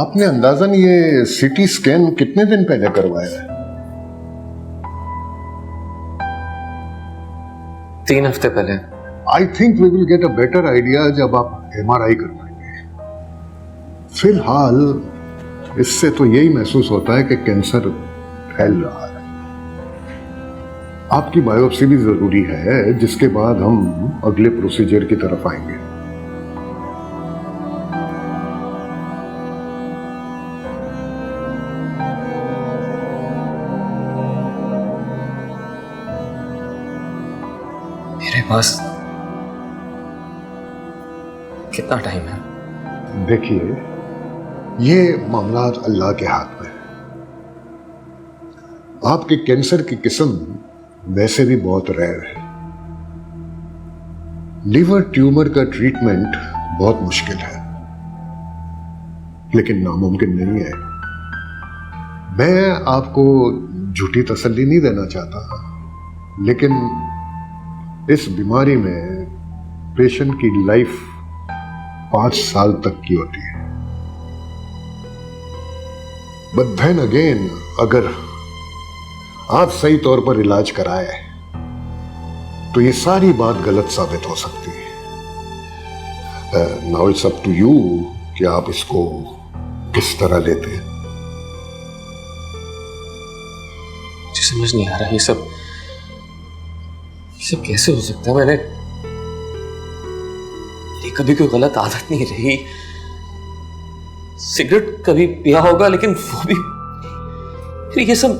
आपने अंदाजन ये सीटी स्कैन कितने दिन पहले करवाया है? 3 हफ्ते पहले। I think we will get a better idea जब आप MRI करवाएंगे। फिलहाल इससे तो यही महसूस होता है कि कैंसर फैल रहा है। आपकी बायोप्सी भी जरूरी है, जिसके बाद हम अगले प्रोसीजर की तरफ आएंगे। मेरे पास कितना टाइम है? देखिए, ये मामला अल्लाह के हाथ में है। आपके कैंसर की किस्म वैसे भी बहुत रेयर है। लिवर ट्यूमर का ट्रीटमेंट बहुत मुश्किल है, लेकिन नामुमकिन नहीं है। मैं आपको झूठी तसल्ली नहीं देना चाहता, लेकिन इस बीमारी में पेशेंट की लाइफ 5 साल तक की होती है। बट देन अगेन, अगर आप सही तौर पर इलाज कराए तो ये सारी बात गलत साबित हो सकती है। Now it's up to you कि आप इसको किस तरह लेते हैं। मुझे समझ नहीं आ रहा ये सब कैसे हो सकता है। मैंने कभी कोई गलत आदत नहीं रही। सिगरेट कभी पिया होगा, लेकिन वो भी फिर ये सब।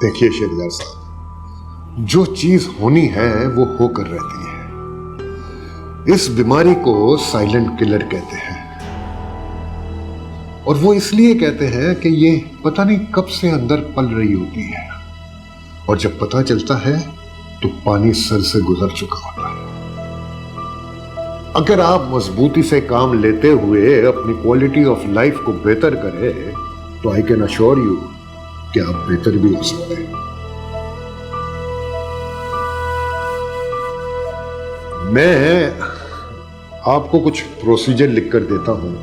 देखिए शेरियार साहब, जो चीज होनी है वो होकर रहती है। इस बीमारी को साइलेंट किलर कहते हैं, और वो इसलिए कहते हैं कि ये पता नहीं कब से अंदर पल रही होती है, और जब पता चलता है तो पानी सर से गुजर चुका होता है। अगर आप मजबूती से काम लेते हुए अपनी क्वालिटी ऑफ लाइफ को बेहतर करें तो आई कैन अश्योर यू कि आप बेहतर भी हो सकते हैं। मैं आपको कुछ प्रोसीजर लिखकर देता हूं,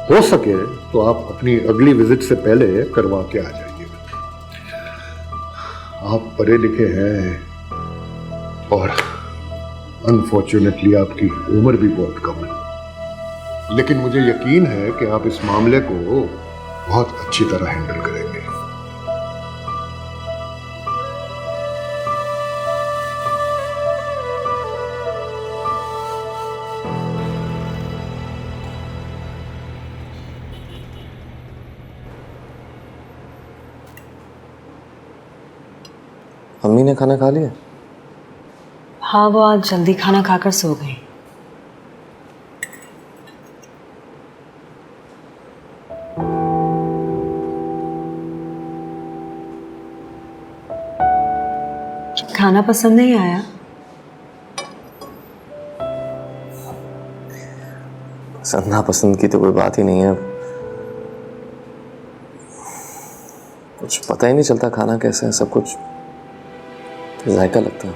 हो सके तो आप अपनी अगली विजिट से पहले करवा के आ जाइए। आप पढ़े लिखे हैं और अनफॉर्चुनेटली आपकी उम्र भी बहुत कम है, लेकिन मुझे यकीन है कि आप इस मामले को बहुत अच्छी तरह हैंडल करेंगे। मम्मी ने खाना खा लिया? हाँ, वो आज जल्दी खाना खाकर सो गई। खाना पसंद नहीं आया? पसंद नापसंद की तो कोई बात ही नहीं है। कुछ पता ही नहीं चलता खाना कैसे है, सब कुछ जायका लगता है।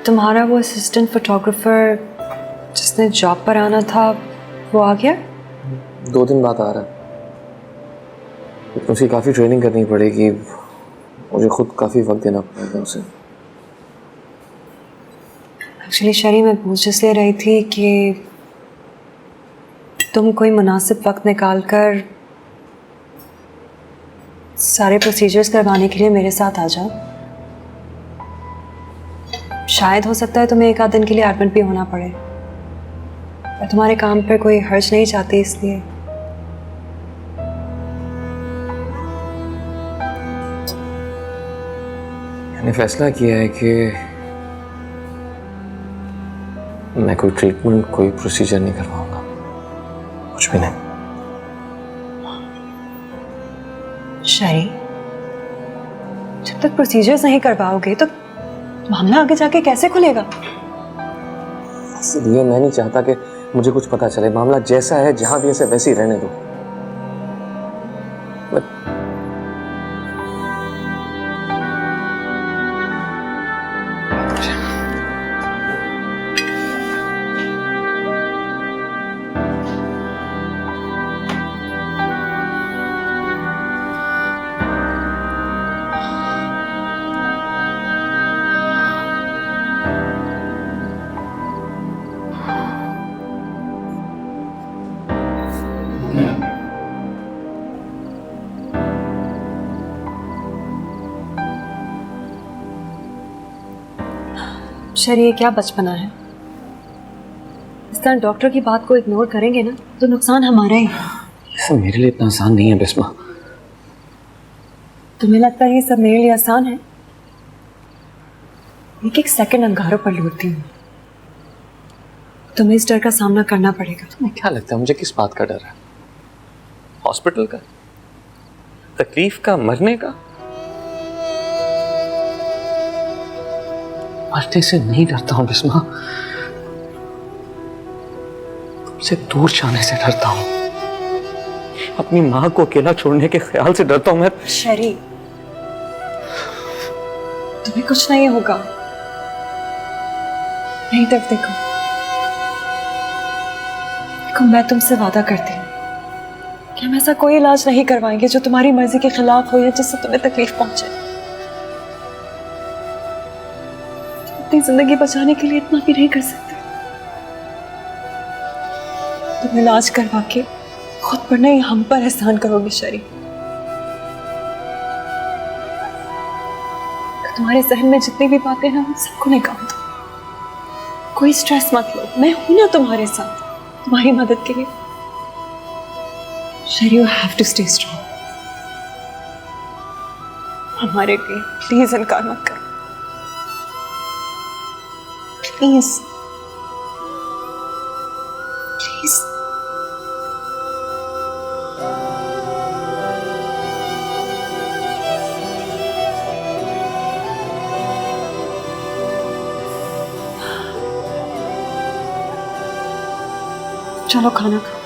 तुम्हारा वो असिस्टेंट फोटोग्राफर जिसने जॉब पर आना था, वो आ गया? 2 दिन बाद आ रहा है। उसकी काफ़ी ट्रेनिंग करनी पड़ेगी, मुझे खुद काफ़ी वक्त देना पड़ेगा उसे। एक्चुअली शरी, मैं पूछ इसलिए रही थी कि तुम कोई मुनासिब वक्त निकाल कर सारे प्रोसीजर्स करवाने के लिए मेरे साथ आ जाओ। शायद हो सकता है तुम्हें 1 आध दिन के लिए एडमिट भी होना पड़े, और तुम्हारे काम पर कोई हर्ज नहीं चाहती, इसलिए। मैंने फैसला किया है कि मैं कोई ट्रीटमेंट, कोई प्रोसीजर नहीं करवाऊंगा, कुछ भी नहीं। शरी, जब तक प्रोसीजर्स नहीं करवाओगे तो मामला आगे जाके कैसे खुलेगा? इसलिए मैं नहीं चाहता कि मुझे कुछ पता चले। मामला जैसा है, जहां भी ऐसे वैसे ही रहने दो। शरी, ये क्या बचपना है? इस तरह डॉक्टर की बात को इग्नोर करेंगे ना तो नुकसान हमारा ही है। ये सब मेरे लिए इतना आसान नहीं है बिस्मा। तुम्हें लगता है ये सब मेरे लिए आसान है? एक एक सेकंड अंगारों पर लूटती हूँ। तुम्हें इस डर का सामना करना पड़ेगा। तुम्हें क्या लगता है मुझे किस बात का डर है? हॉस्पिटल का, तकलीफ का, मरने का? मरने से नहीं डरता हूं बिस्मा, तुमसे दूर जाने से डरता हूं। अपनी मां को अकेला छोड़ने के ख्याल से डरता हूं मैं। शरी, तुम्हें कुछ नहीं होगा। नहीं तरफ देखो, मैं तुमसे वादा करती हूँ कि हम ऐसा कोई इलाज नहीं करवाएंगे जो तुम्हारी मर्जी के खिलाफ हो या जिससे तुम्हें तकलीफ पहुंचे। अपनी जिंदगी बचाने के लिए इतना भी नहीं कर सकते। तुम इलाज करवा के खुद पर नहीं हम पर एहसान करोगे शरी। तुम्हारे जहन में जितनी भी बातें हैं उन सबको निकाल दो। कोई स्ट्रेस मत लो, मैं हूं ना तुम्हारे साथ, तुम्हारी मदद के लिए। शरी, you have to stay strong. हमारे लिए प्लीज इनकार मत करो, प्लीज प्लीज। चलो खाना खाओ।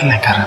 नहीं कर रहा।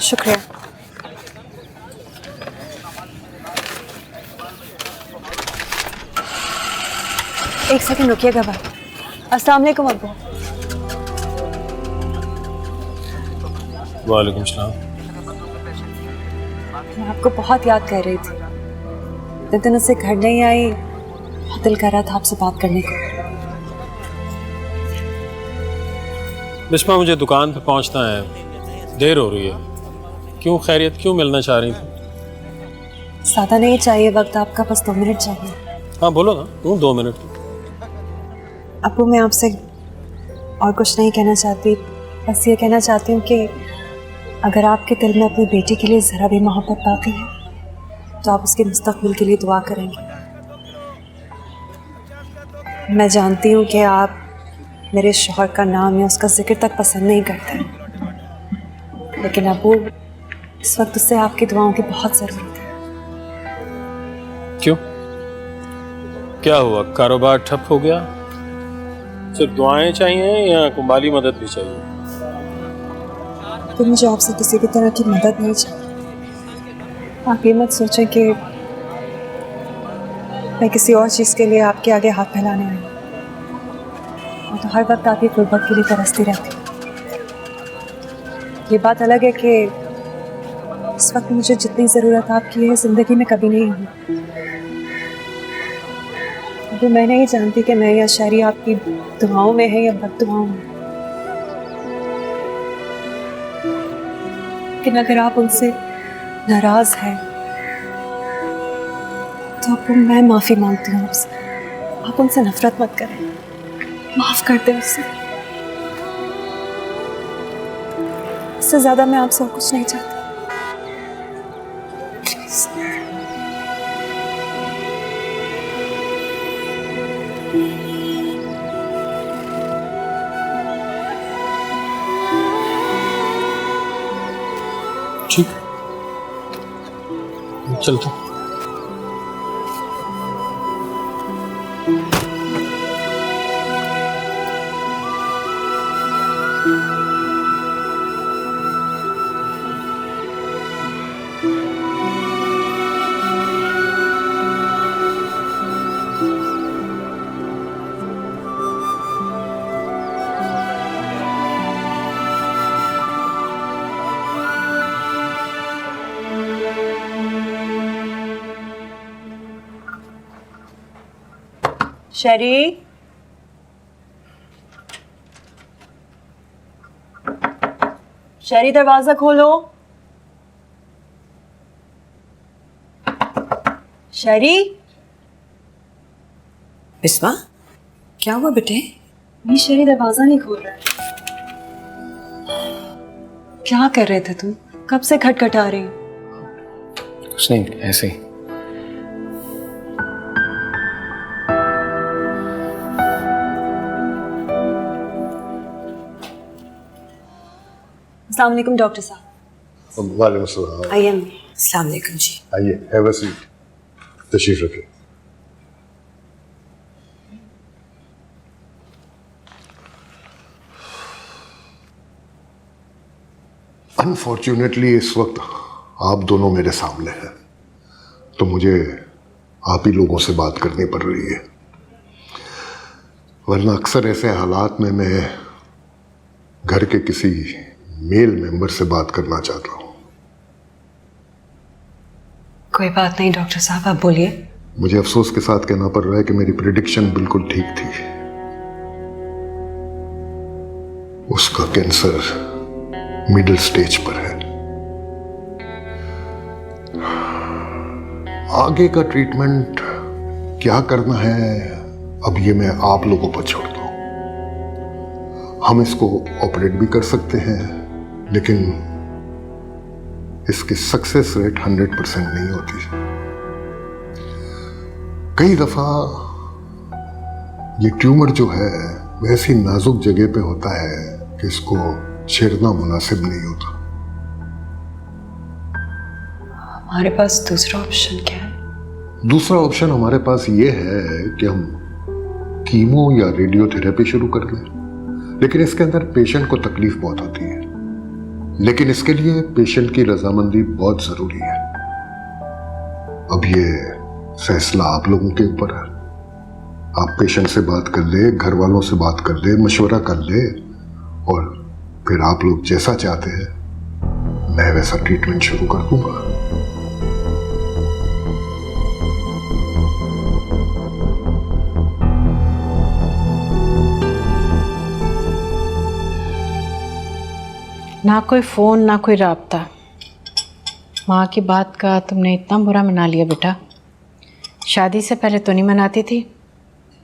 शुक्रिया। एक सेकंड रुकिएगा भाई। अस्सलाम वालेकुम अब्बू। वालेकुम सलाम। मैं आपको बहुत याद कर रही थी। इतने दिनों से घर नहीं आई, बहुत दिल कर रहा था आपसे बात करने का। बिस्मा, मुझे दुकान पे पहुंचना है, देर हो रही है। क्यों, खैरियत? क्यों मिलना चाह रही थी? ज़्यादा नहीं चाहिए वक्त आपका, बस 2 मिनट चाहिए। हाँ बोलो ना, 2 मिनट। अब्बू, मैं आपसे और कुछ नहीं कहना चाहती, बस ये कहना चाहती हूँ कि अगर आपके दिल में अपनी बेटी के लिए ज़रा भी मोहब्बत बाकी है तो आप उसके मुस्तकबिल के लिए दुआ करेंगे। मैं जानती हूँ कि आप मेरे शौहर का नाम या उसका जिक्र तक पसंद नहीं करते, लेकिन अब्बू इस वक्त उससे आपकी दुआओं की बहुत ज़रूरत है। क्यों, क्या हुआ? कारोबार ठप हो गया? सिर्फ दुआएं चाहिए या कोई माली मदद भी चाहिए? तो मुझे आपसे किसी भी तरह की मदद नहीं चाहिए। आप ये मत सोचें कि मैं किसी और चीज़ के लिए आपके आगे हाथ फैलाने आई हूँ। और तो हर वक्त आपकी गुर्बत के लिए तरसती रहती हूँ। ये बात अलग है कि इस वक्त मुझे जितनी ज़रूरत आपकी है ज़िंदगी में कभी नहीं हुई। वो मैं नहीं जानती कि मैं या शहरी आपकी दुआओं में है या बद्दुआओं में। लेकिन अगर आप उनसे नाराज हैं तो अब मैं माफी मांगती हूँ आपसे। आप उनसे नफरत मत करें, माफ कर दें उससे। इससे ज्यादा मैं आपसे और कुछ नहीं चाहती। प्लीज। ठीक, चलता। शरी, शरी दरवाजा खोलो। शरी। बिस्वा, क्या हुआ बेटे? ये शरी दरवाजा नहीं खोल रहा है। क्या कर रहे थे तुम? कब से खटखटा रही हो? कुछ नहीं, ऐसे ही। अस्सलाम वालेकुम डॉक्टर साहब। वालेकुम सलाम। आइए अम्मी। अस्सलाम वालेकुम जी। आइए, हैव अ सीट, तशरीफ रखिए। अनफॉर्चुनेटली इस वक्त आप दोनों मेरे सामने हैं, तो मुझे आप ही लोगों से बात करनी पड़ रही है। वरना अक्सर ऐसे हालात में मैं घर के किसी मेल मेंबर से बात करना चाहता हूं। कोई बात नहीं डॉक्टर साहब, आप बोलिए। मुझे अफसोस के साथ कहना पड़ रहा है कि मेरी प्रेडिक्शन बिल्कुल ठीक थी। उसका कैंसर मिडिल स्टेज पर है। आगे का ट्रीटमेंट क्या करना है, अब ये मैं आप लोगों पर छोड़ता हूं। हम इसको ऑपरेट भी कर सकते हैं, लेकिन इसकी सक्सेस रेट 100% नहीं होती। कई दफा ये ट्यूमर जो है वैसी नाजुक जगह पे होता है कि इसको छेड़ना मुनासिब नहीं होता। हमारे पास दूसरा ऑप्शन क्या है? दूसरा ऑप्शन हमारे पास ये है कि हम कीमो या रेडियोथेरेपी शुरू कर लें, लेकिन इसके अंदर पेशेंट को तकलीफ बहुत होती है। लेकिन इसके लिए पेशेंट की रजामंदी बहुत जरूरी है। अब ये फैसला आप लोगों के ऊपर है। आप पेशेंट से बात कर ले, घर वालों से बात कर ले, मशवरा कर ले, और फिर आप लोग जैसा चाहते हैं मैं वैसा ट्रीटमेंट शुरू कर दूंगा। ना कोई फ़ोन ना कोई राब्ता। माँ की बात का तुमने इतना बुरा मना लिया बेटा। शादी से पहले तो नहीं मनाती थी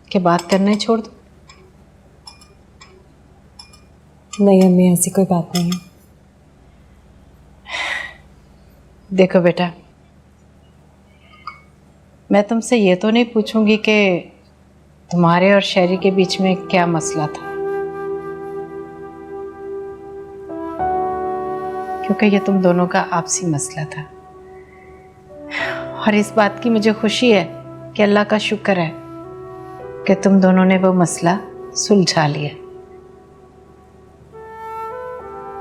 कि बात करना ही छोड़ दो। नहीं अम्मी, ऐसी कोई बात नहीं है। देखो बेटा, मैं तुमसे ये तो नहीं पूछूंगी कि तुम्हारे और शहरी के बीच में क्या मसला था, क्योंकि ये तुम दोनों का आपसी मसला था। और इस बात की मुझे खुशी है कि अल्लाह का शुक्र है कि तुम दोनों ने वो मसला सुलझा लिया।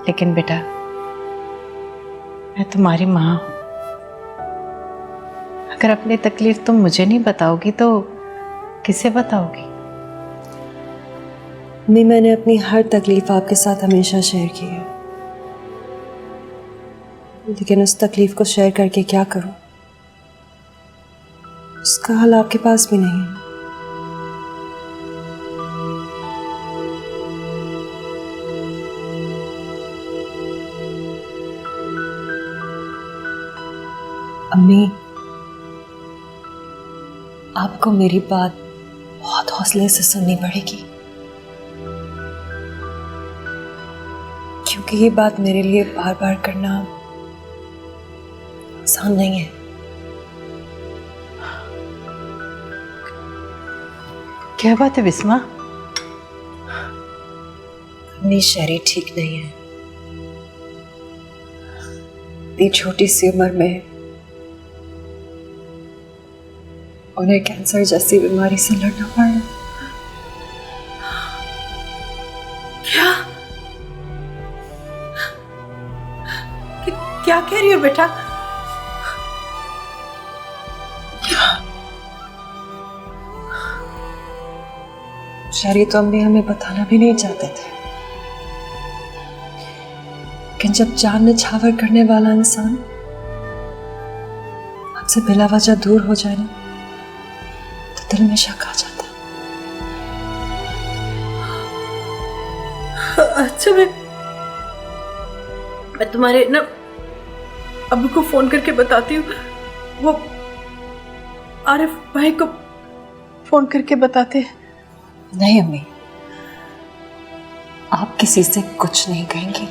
लेकिन बेटा, मैं तुम्हारी माँ हूं। अगर अपनी तकलीफ तुम मुझे नहीं बताओगी तो किसे बताओगी? अम्मी, मैंने अपनी हर तकलीफ आपके साथ हमेशा शेयर की है, लेकिन उस तकलीफ को शेयर करके क्या करूं? उसका हल आपके पास भी नहीं है। अम्मी, आपको मेरी बात बहुत हौसले से सुननी पड़ेगी, क्योंकि ये बात मेरे लिए बार बार करना आसान नहीं है। क्या बात है बिस्मा? अम्मी, शरी ठीक नहीं है। इतनी छोटी सी उम्र में उन्हें कैंसर जैसी बीमारी से लड़ना पड़ा। क्या कह रही हो बेटा? शरी तो अम्मी हमें बताना भी नहीं चाहते थे, लेकिन जब जान निछावर करने वाला इंसान आपसे बिला वजह दूर हो जाए ना, तो दिल में शक आ जाता है। अच्छा, मैं तुम्हारे ना अब्बू को फोन करके बताती हूँ। वो आरिफ भाई को फोन करके बताते हैं। नहीं अम्मी, आप किसी से कुछ नहीं कहेंगी।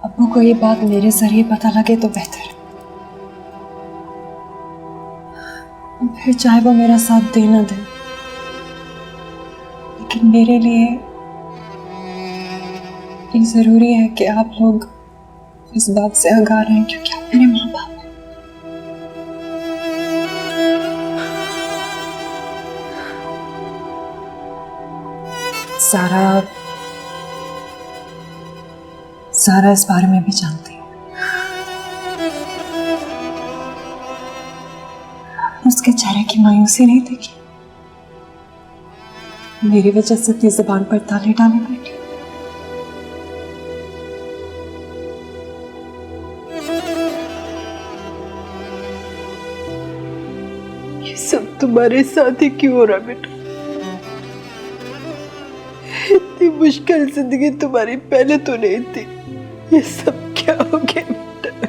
अब्बू को ये बात मेरे जरिए पता लगे तो बेहतर है, फिर चाहे वो मेरा साथ दे ना दे, लेकिन मेरे लिए ये जरूरी है कि आप लोग इस बात से आगाह रहें, क्योंकि आप मेरे माँ बाप हैं। सारा इस बारे में भी जानती है। उसके चेहरे की मायूसी नहीं देखी, मेरी वजह से अपनी जुबान पर ताले डाले बैठी। ये सब तुम्हारे साथ ही क्यों हो रहा बेटा? इतनी मुश्किल जिंदगी तुम्हारी पहले तो नहीं थी, ये सब क्या हो गया बेटा?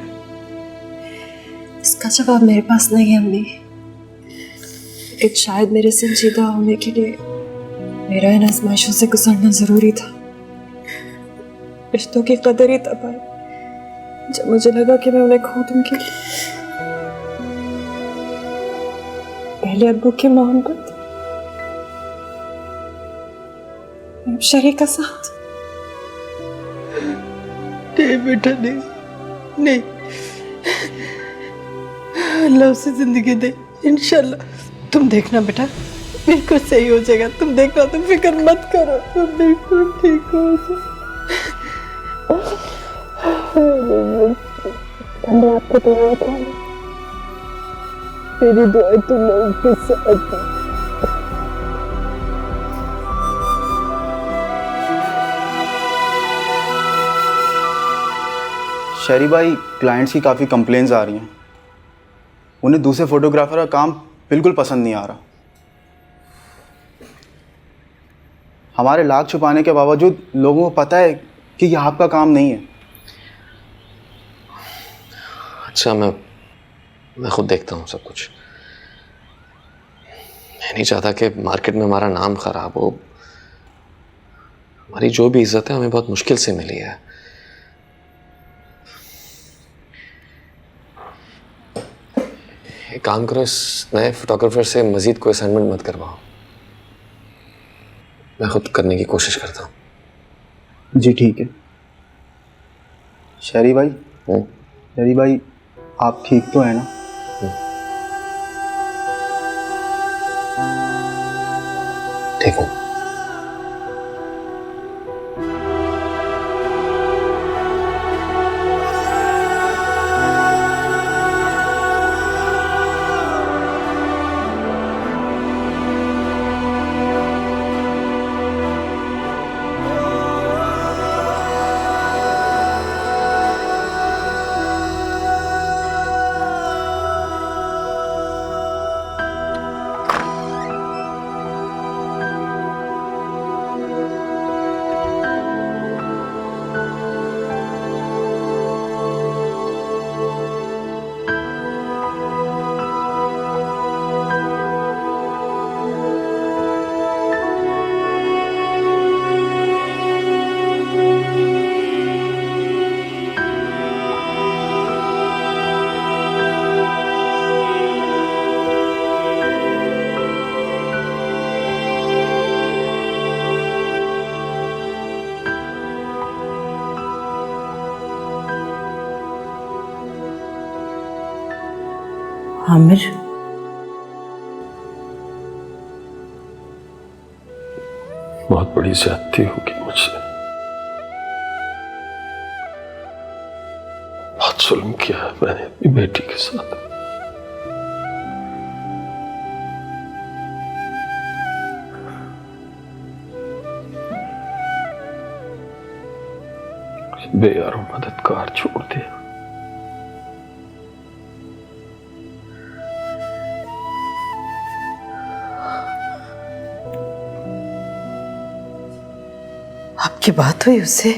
इसका जवाब मेरे पास नहीं है अम्मी, लेकिन शायद मेरे संजीदा होने के लिए मेरा इन आजमाइशों से गुजरना जरूरी था। रिश्तों की कदर ही तब आई जब मुझे लगा कि मैं उन्हें खो दूंगी। पहले अब्बू की मोहब्बत, अब शरी का साथ। नहीं बेटा, नहीं, अल्लाह उसे जिंदगी दे इंशाल्लाह। तुम देखना बेटा, बिल्कुल सही हो जाएगा। तुम देखना, तुम फिक्र मत करो, तुम बिल्कुल ठीक हो जाओ। मैं आपको दुआ करूं, मेरी दुआ तुम लोगों के साथ है। शरी भाई, क्लाइंट्स की काफ़ी कंप्लेंट्स आ रही हैं। उन्हें दूसरे फोटोग्राफर का काम बिल्कुल पसंद नहीं आ रहा। हमारे लाख छुपाने के बावजूद लोगों को पता है कि ये आपका काम नहीं है। अच्छा, मैं खुद देखता हूँ सब कुछ। मैं नहीं चाहता कि मार्केट में हमारा नाम खराब हो। हमारी जो भी इज्जत है हमें बहुत मुश्किल से मिली है। एक काम करो, इस नए फोटोग्राफर से मजीद कोई असाइनमेंट मत करवाओ। मैं खुद करने की कोशिश करता हूँ। जी ठीक है। शरी भाई, आप ठीक तो है ना? ठीक हूँ। आमिर, बहुत बड़ी ज्यादती होगी मुझसे, बहुत जुल्म किया है मैंने अपनी बेटी के साथ। बेयारो मददगार छोड़ दिया। आपकी बात हुई उससे?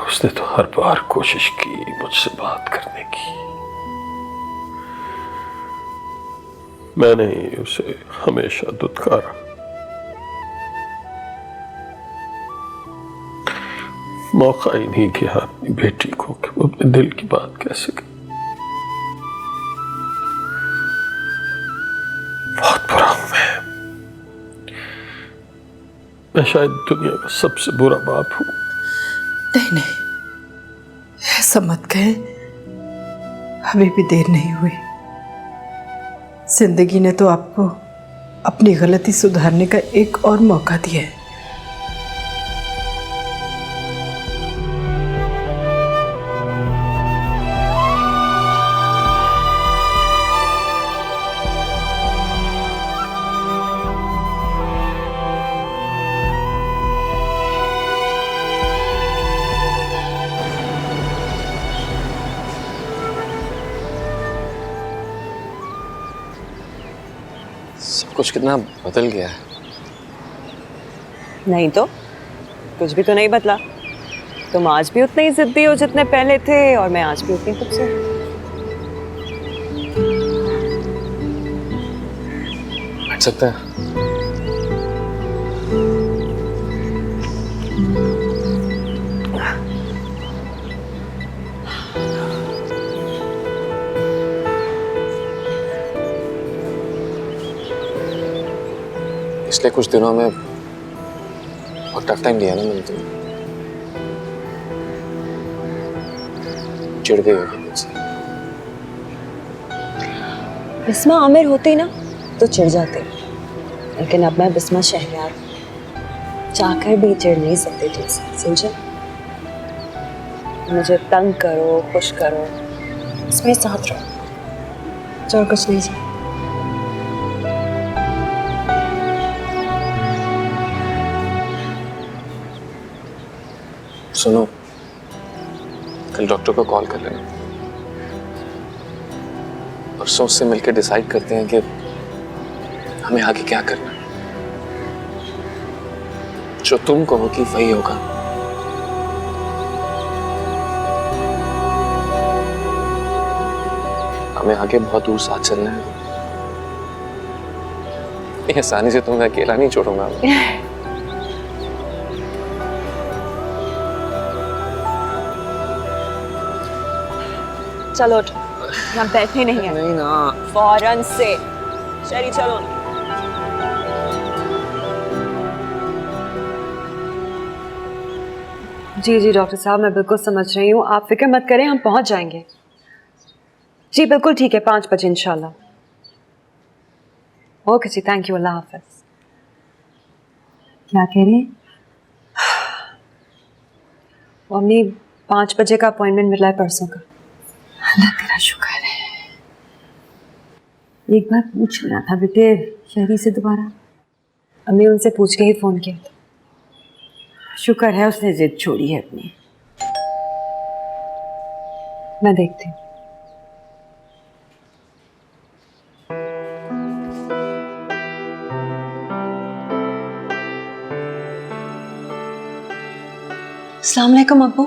उसने तो हर बार कोशिश की मुझसे बात करने की, मैंने ही उसे हमेशा दुत्कारा। मौका ही नहीं किया अपनी बेटी को कि वो अपने दिल की बात कह सके। बहुत बुरा हूं मैं शायद दुनिया का सबसे बुरा बाप हूं। नहीं नहीं, ऐसा मत कहे, अभी भी देर नहीं हुई। जिंदगी ने तो आपको अपनी गलती सुधारने का एक और मौका दिया है। सब कुछ कितना बदल गया है। नहीं तो कुछ भी तो नहीं बदला। तुम आज भी उतने ही जिद्दी हो जितने पहले थे, और मैं आज भी उतनी खूबसूरत। बैठ सकता है? पिछले कुछ दिनों में बहुत टफ टाइम दिया ना मैंने तुम्हें। चिढ़ गई होगी मुझसे। बिस्मा आमिर होती ना तो चिढ़ जाते, लेकिन अब मैं बिस्मा शहरयार चाहकर भी चिढ़ नहीं सकती तुझसे, समझे? मुझे तंग करो, खुश करो, इसमें साथ रहो, जो कुछ नहीं चाहिए। सुनो, कल डॉक्टर को कॉल कर लेना, परसों उससे मिलकर डिसाइड करते हैं कि हमें आगे क्या करना है। जो तुम कहोगी वही होगा। हमें आगे बहुत दूर साथ चलना है। ये आसानी से तुम्हें अकेला नहीं छोड़ूंगा मैं। चलो उठो, यहाँ बैठे नहीं है। नहीं ना। फौरन से शरी चलो। जी जी डॉक्टर साहब, मैं बिल्कुल समझ रही हूँ, आप फिक्र मत करें, हम पहुंच जाएंगे। जी बिल्कुल ठीक है, 5 बजे इंशाल्लाह। ओके जी, थैंक यू, अल्लाह हाफिज। क्या कह रही हैं? मम्मी 5 बजे का अपॉइंटमेंट मिला है परसों का। अल्लाह तेरा शुक्र है। एक बार पूछ लेना था बेटे शहरी से दोबारा। अम्मी उनसे पूछ के ही फ़ोन किया था। शुक्र है उसने जिद छोड़ी है अपनी। मैं देखती हूँ। अस्सलाम वालेकुम अब्बू।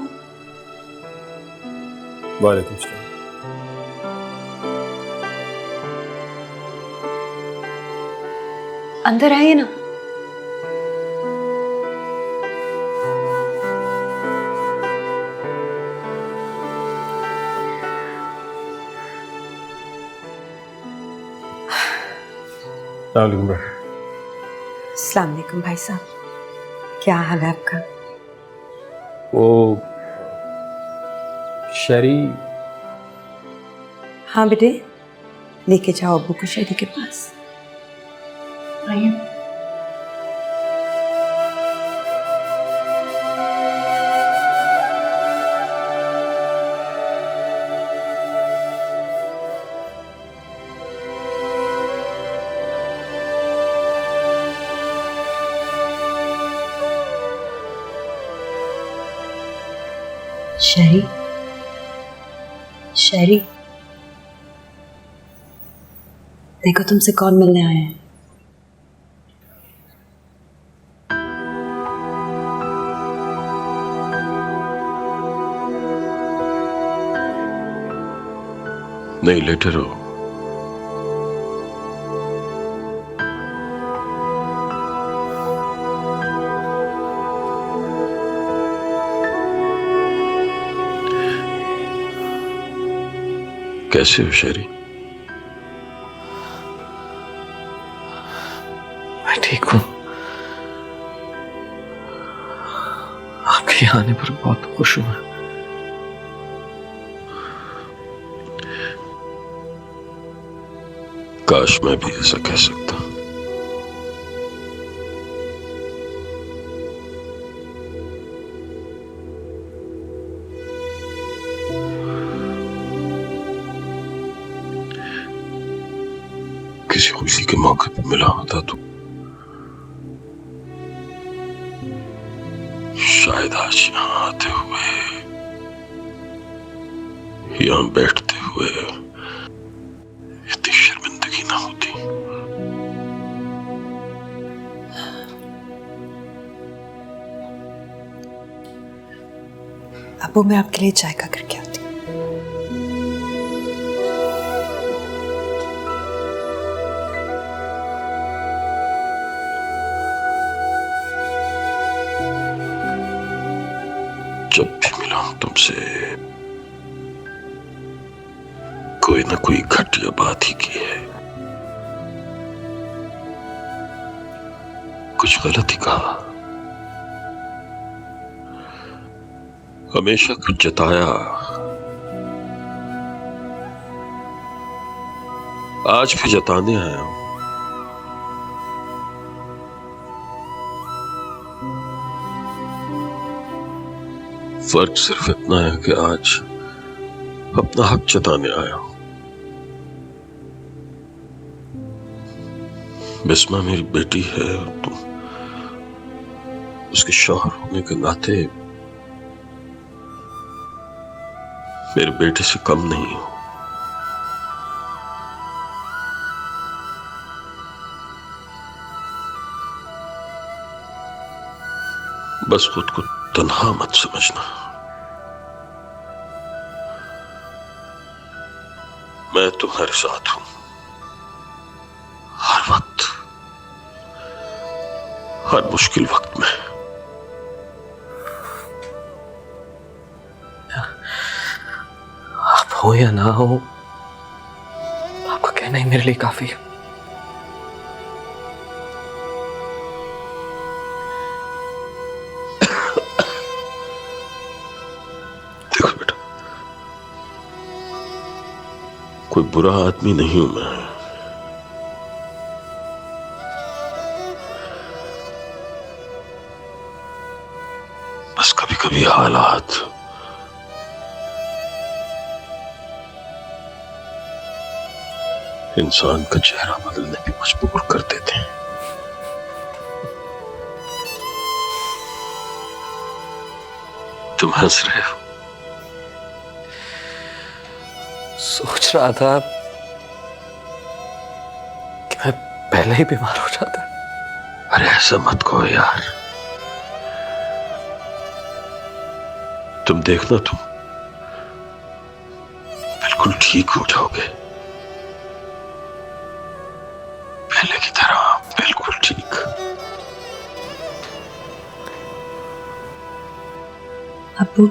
वालेकुम सलाम। अंदर आइए ना। अस्सलाम वालेकुम भाई साहब, क्या हाल है आपका? वो शरी। हाँ बेटे, लेके जाओ अब्बू को शहरी के पास। आइए। शहरी, शहरी, देखो तुमसे कौन मिलने आया है। नहीं, लेटे रहो। कैसे हो शहरी? मैं ठीक हूँ। आपके यहाँ आने पर बहुत खुश हूँ मैं। काश मैं भी ऐसा कह सकता। किसी खुशी के मौके पर मिला होता तो शायद आज यहाँ आते हुए, यहाँ बैठते हुए इतनी शर्मिंदगी ना होती। अब्बू, मैं आपके लिए चाय का करके आती हूँ। जब भी मिला हूं तुमसे कोई ना कोई घटिया बात ही की है, कुछ गलत ही कहा, हमेशा कुछ जताया। आज भी जताने आया हूं। फर्क सिर्फ इतना है कि आज अपना हक जताने आया हूं। बिस्मा मेरी बेटी है और तुम उसके शौहर होने के नाते मेरे बेटे से कम नहीं हो। बस खुद को तन्हा मत समझना। मैं तुम्हारे साथ हूं हर वक्त, हर मुश्किल वक्त में। आप हो या ना हो, आपका कहना ही मेरे लिए काफी है। देखो बेटा, कोई बुरा आदमी नहीं हूं मैं। बस कभी कभी हालात इंसान का चेहरा बदलने पे मजबूर कर देते हैं। तुम हंस रहे हो। सोच रहा था कि मैं पहले ही बीमार हो जाता। अरे ऐसा मत कहो यार। तुम देखना, तुम बिल्कुल ठीक हो जाओगे, पहले की तरह बिल्कुल ठीक। अब्बू,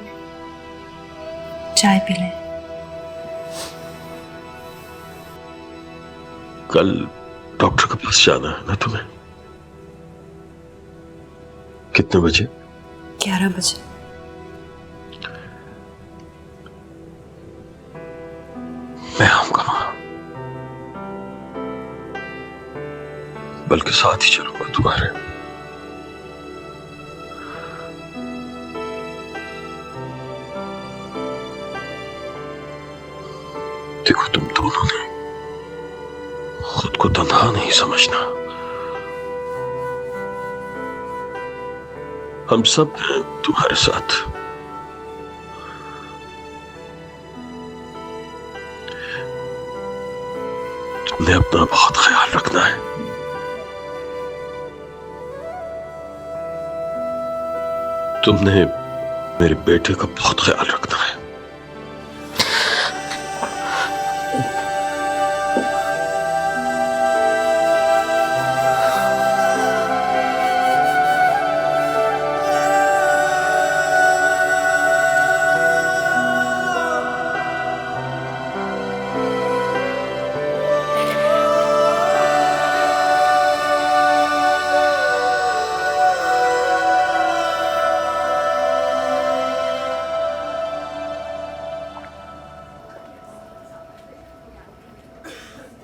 चाय पी लें। कल डॉक्टर के पास जाना है ना तुम्हें? कितने बजे? 11 बजे। मैं आऊंगा। बल्कि साथ ही चलूंगा तुम्हारे। देखो, तुम दोनों ने खुद को तन्हा नहीं समझना। हम सब हैं तुम्हारे साथ। तुमने अपना बहुत ख्याल रखना है। तुमने मेरे बेटे का बहुत ख्याल रखना है।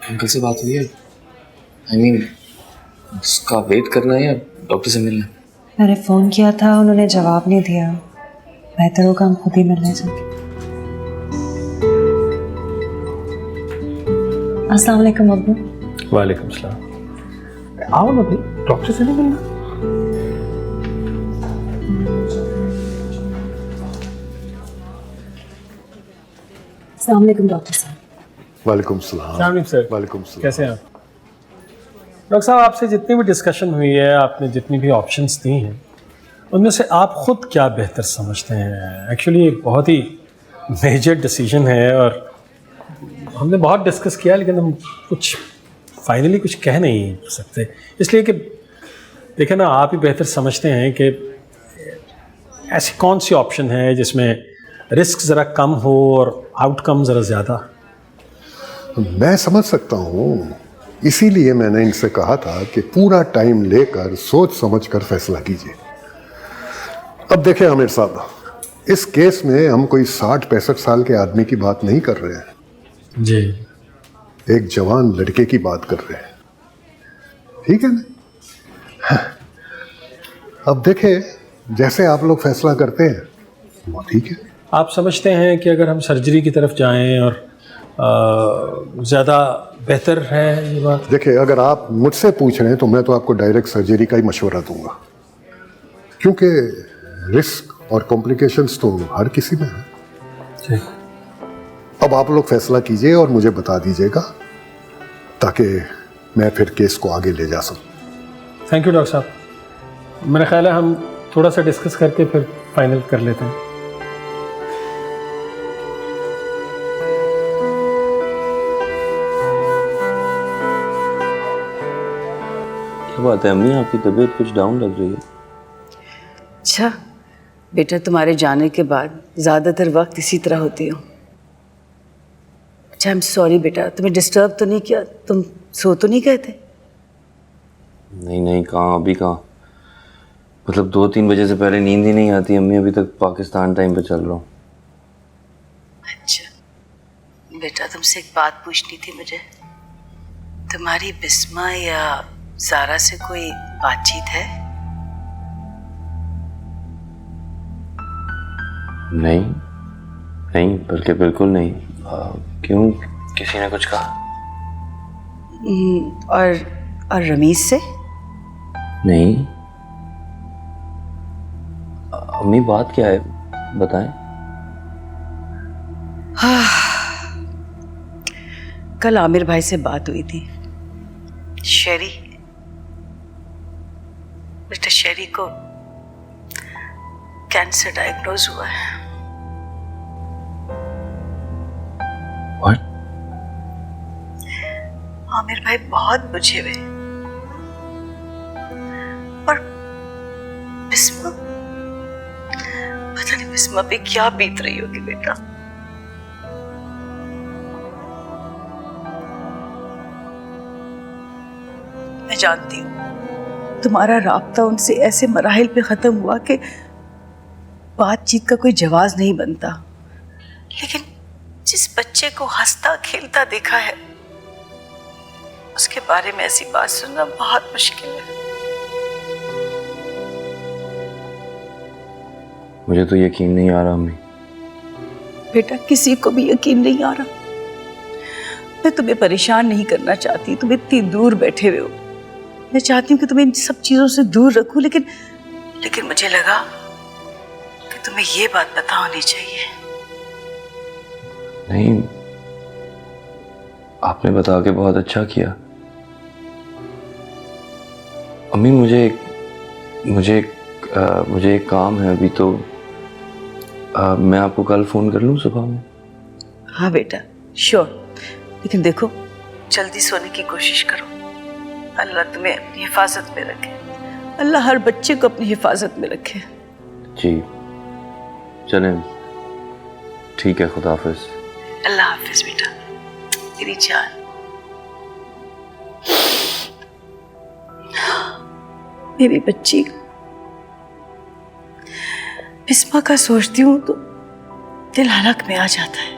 अंकल से बात हुई है? I mean, उसका वेट करना है या डॉक्टर से मिलना है? मैंने फ़ोन किया था, उन्होंने जवाब नहीं दिया। बेहतर होगा हम खुद ही मिलने जाएं। अस्सलाम वालेकुम अब्बू। वालेकुम सलाम। आओ ना भाई, डॉक्टर से नहीं मिलना? अस्सलाम वालेकुम डॉक्टर साहब। वालेकुम सलाम। सर, वालेकुम सलाम। कैसे हैं आप? डॉक्टर साहब, आपसे जितनी भी डिस्कशन हुई है, आपने जितनी भी ऑप्शंस दी हैं, उनमें से आप खुद क्या बेहतर समझते हैं? एक्चुअली एक बहुत ही मेजर डिसीजन है और हमने बहुत डिस्कस किया, लेकिन हम कुछ फाइनली कुछ कह नहीं सकते, इसलिए कि देखें ना, आप ही बेहतर समझते हैं कि ऐसी कौन सी ऑप्शन है जिसमें रिस्क ज़रा कम हो और आउटकम ज़रा ज़्यादा। मैं समझ सकता हूँ, इसीलिए मैंने इनसे कहा था कि पूरा टाइम लेकर सोच समझकर फैसला कीजिए। अब देखें आमिर साहब, इस केस में हम कोई 60-65 साल के आदमी की बात नहीं कर रहे हैं जी। एक जवान लड़के की बात कर रहे हैं, ठीक है ना? अब देखें, जैसे आप लोग फैसला करते हैं वो ठीक है। आप समझते हैं कि अगर हम सर्जरी की तरफ जाएं और ज़्यादा बेहतर है ये बात? देखिए, अगर आप मुझसे पूछ रहे हैं तो मैं तो आपको डायरेक्ट सर्जरी का ही मशवरा दूंगा, क्योंकि रिस्क और कॉम्प्लिकेशंस तो हर किसी में है। जी। अब आप लोग फैसला कीजिए और मुझे बता दीजिएगा, ताकि मैं फिर केस को आगे ले जा सकूं। थैंक यू डॉक्टर साहब। मेरा ख्याल है हम थोड़ा सा डिस्कस करके फिर फाइनल कर लेते हैं। क्या बात है अम्मी, आपकी तबीयत कुछ डाउन लग रही है। अच्छा बेटा, तुम्हारे जाने के बाद ज़्यादातर वक्त इसी तरह होती हूँ। अच्छा, आई एम सॉरी बेटा, तुम्हें डिस्टर्ब तो नहीं किया? तुम सो तो नहीं गए थे? नहीं नहीं, कहाँ, अभी कहाँ, मतलब 2-3 बजे से पहले नींद ही नहीं आती अम्मी। अभी तक पाकिस्तान टाइम पे चल रहा हूँ। अच्छा बेटा, तुमसे एक बात पूछनी थी मुझे। तुम्हारी बिस्मा या ज़ारा से कोई बातचीत है? नहीं नहीं, बल्कि बिल्कुल नहीं। क्यों, किसी ने कुछ कहा? और रमीज से? नहीं। अम्मी बात क्या है, बताएं। कल आमिर भाई से बात हुई थी। शेरी, मिस्टर शेरी को कैंसर डायग्नोज हुआ है। What? आमिर भाई बहुत बुझे हुए, और बिस्मा, पता नहीं बिस्मा पे क्या बीत रही होगी बेटा। मैं जानती हूँ तुम्हारा राब्ता उनसे ऐसे मराहिल पे खत्म हुआ कि बातचीत का कोई जवाब नहीं बनता, लेकिन जिस बच्चे को हंसता खेलता देखा है, उसके बारे में ऐसी बात सुनना बहुत मुश्किल है। मुझे तो यकीन नहीं आ रहा अम्मी। बेटा किसी को भी यकीन नहीं आ रहा। मैं तुम्हें परेशान नहीं करना चाहती, तुम इतनी दूर बैठे हुए हो। मैं चाहती हूँ कि तुम्हें इन सब चीजों से दूर रखूं, लेकिन मुझे लगा कि तुम्हें ये बात पता होनी चाहिए। नहीं, आपने बता के बहुत अच्छा किया। अम्मी मुझे एक काम है अभी, तो मैं आपको कल फोन कर लूँ सुबह में? हाँ बेटा श्योर, लेकिन देखो जल्दी सोने की कोशिश करो। अल्लाह तुम्हें अपनी हिफाजत में रखे, अल्लाह हर बच्चे को अपनी हिफाजत में रखे। जी चलें, ठीक है, खुदा हाफिज। अल्लाह हाफिज बेटा, तेरी जान। मेरी बच्ची, बिस्मा का सोचती हूँ तो दिल हलक में आ जाता है।